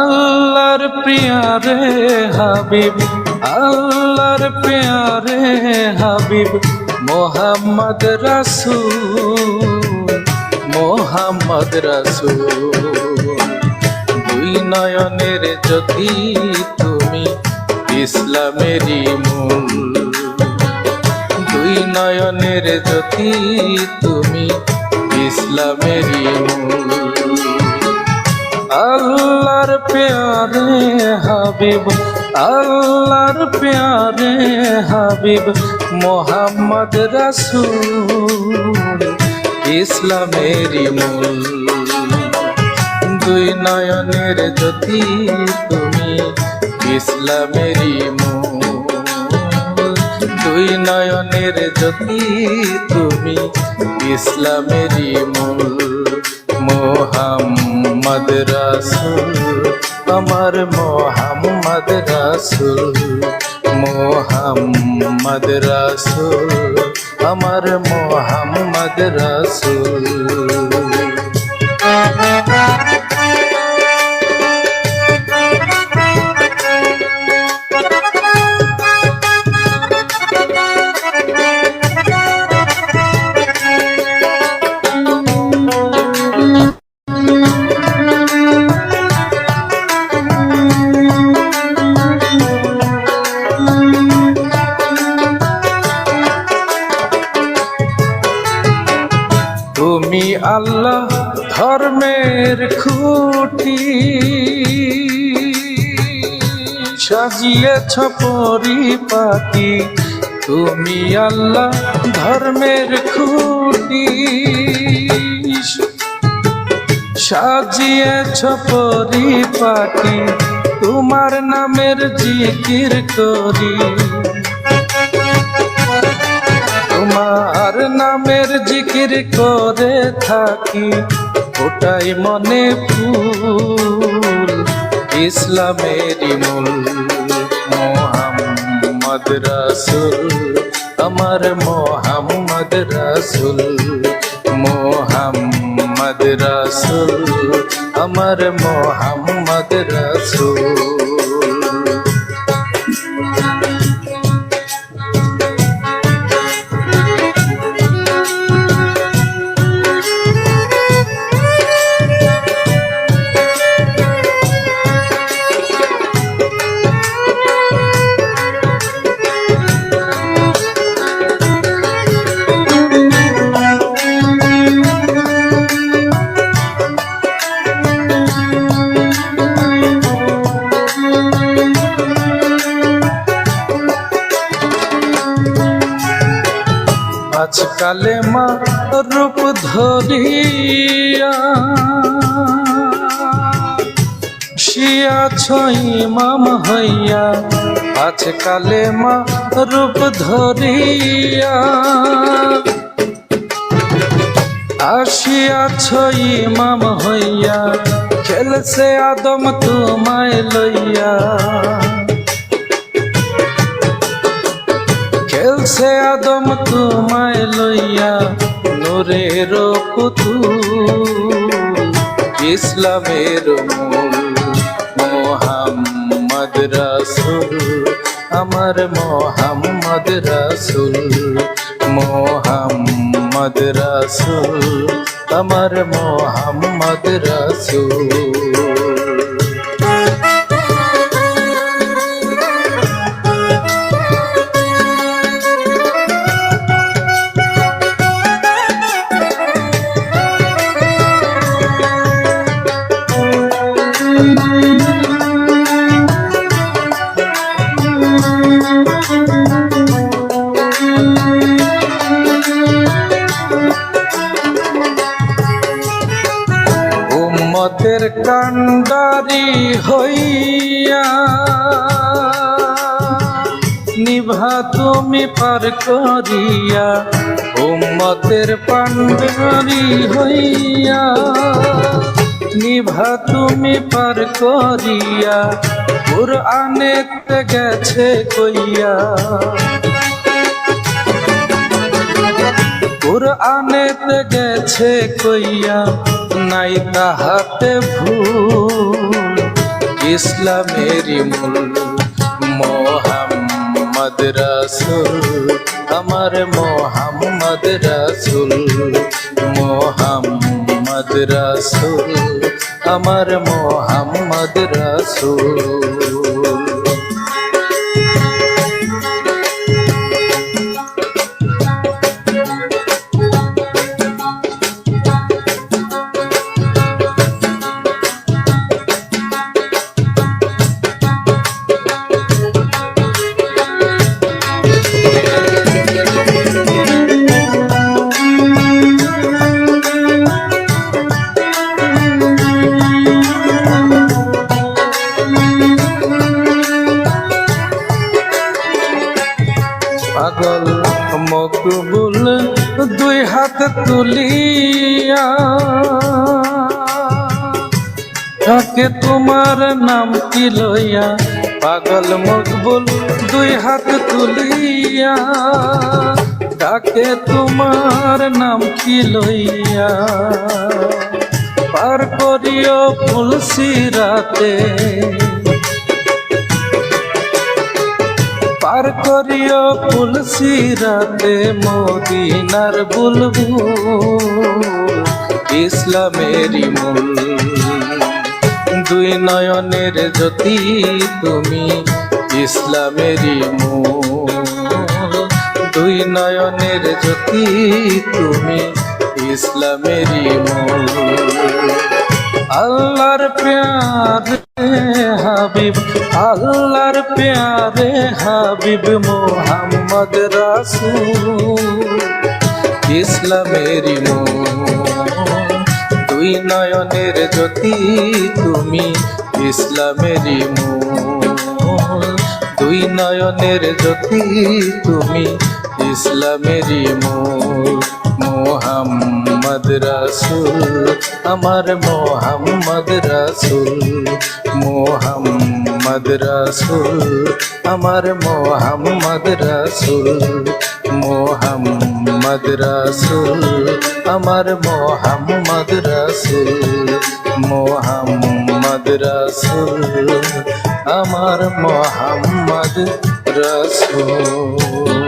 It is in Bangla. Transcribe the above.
আল্লাহর প্রিয়ারে হাবিব, আল্লাহর প্রিয়ারে হাবিব, মোহাম্মদ রাসূল, মোহাম্মদ রাসূল। দুই নয়নের জ্যোতি তুমি, ইসলামেরই মূল। দুই নয়নের জ্যোতি তুমি, ইসলামেরই মূল। আল্লাহর প্যারে হাবিব, আল্লাহর প্যারে হাবিব, মোহাম্মদ রাসূল, ইসলামেরই মূল। দুই নয়নের জ্যোতি তুমি, ইসলামেরই মূল। দুই নয়নের জ্যোতি তুমি, ইসলামেরই মূল। মোহাম্মদ রাসূল, আমার মোহাম্মদ রাসূল, মোহাম্মদ রাসূল, আমার মোহাম্মদ রাসূল। তুমি আল্লাহ ধর্মের খুঁটি, সাজিয়েছ পরিপাটি। তুমি আল্লাহ ধর্মের খুঁটি, সাজিয়েছ পরিপাটি। তোমার নামের জিকির করি, তোমার নামের জিকির করে থাকি। ওটাই মনে ফুল, ইসলামেরই মূল। মোহাম্মদ রাসূল, আমার মোহাম্মদ রাসূল, মোহাম্মদ রাসূল, আমার মোহাম্মদ রাসূল। আজকালে মা রূপ ধরিয়া, শিয়াছ ইমাম হইয়া। আজকালে মা রূপ ধরিয়া, আসিয়াছ ইমাম হইয়া। খেলছে আদম তোমায় লইয়া, খেলছে আদম তোমায় লইয়া। নূরের পুতুল, ইসলামের মূল। মোহাম্মদ রাসূল, আমার মোহাম্মদ রাসূল, মোহাম্মদ রাসূল, আমার মোহাম্মদ রাসূল। উম্মতের কান্ডারি হইয়া, নিভা তুমি পার করিয়া। উম্মতের কান্ডারি হইয়া, নিভা তুমি পার করিয়া। কুরআনেতে গেছে কইয়া, কুরআনেতে গেছে কইয়া। নাই তাহাতে ভুল, ইসলামেরই মূল। মোহাম্মদ রাসূল আমার মোহাম্মদ রাসূল, মোহাম্মদ রাসূল আমার মোহাম্মদ রাসূল। পাগল মকবুল দুই হাত তুলিয়া ডাকে তোমার নাম কি লইয়া, পাগল মকবুল দুই হাত তুলিয়া ডাকে তোমার নাম কি লইয়া। পার করিও ফুলসিরাতে, পার করিও ফুলসিরাতে মদিনার বুলবুল, ইসলামেরই মূল। দুই নয়নের জ্যোতি তুমি ইসলামেরই মূল, দুই নয়নের জ্যোতি তুমি ইসলামেরই মূল। আল্লাহর প্যারে হাবিব, আল্লাহর প্যারে হাবিব মোহাম্মদ রাসূল, ইসলামেরই মূল। দুই নয়নের জ্যোতি তুমি ইসলামেরই মূল, দুই নয়নের জ্যোতি তুমি ইসলামেরই মূল। মোহাম্মদ রাসূল আমার মোহাম্মদ রাসূল, মোহাম্মদ রাসূল আমার মোহাম্মদ রাসূল, মোহাম্মদ রাসূল আমার মোহাম্মদ রাসূল, মোহাম্মদ রাসূল আমার মোহাম্মদ রাসূল।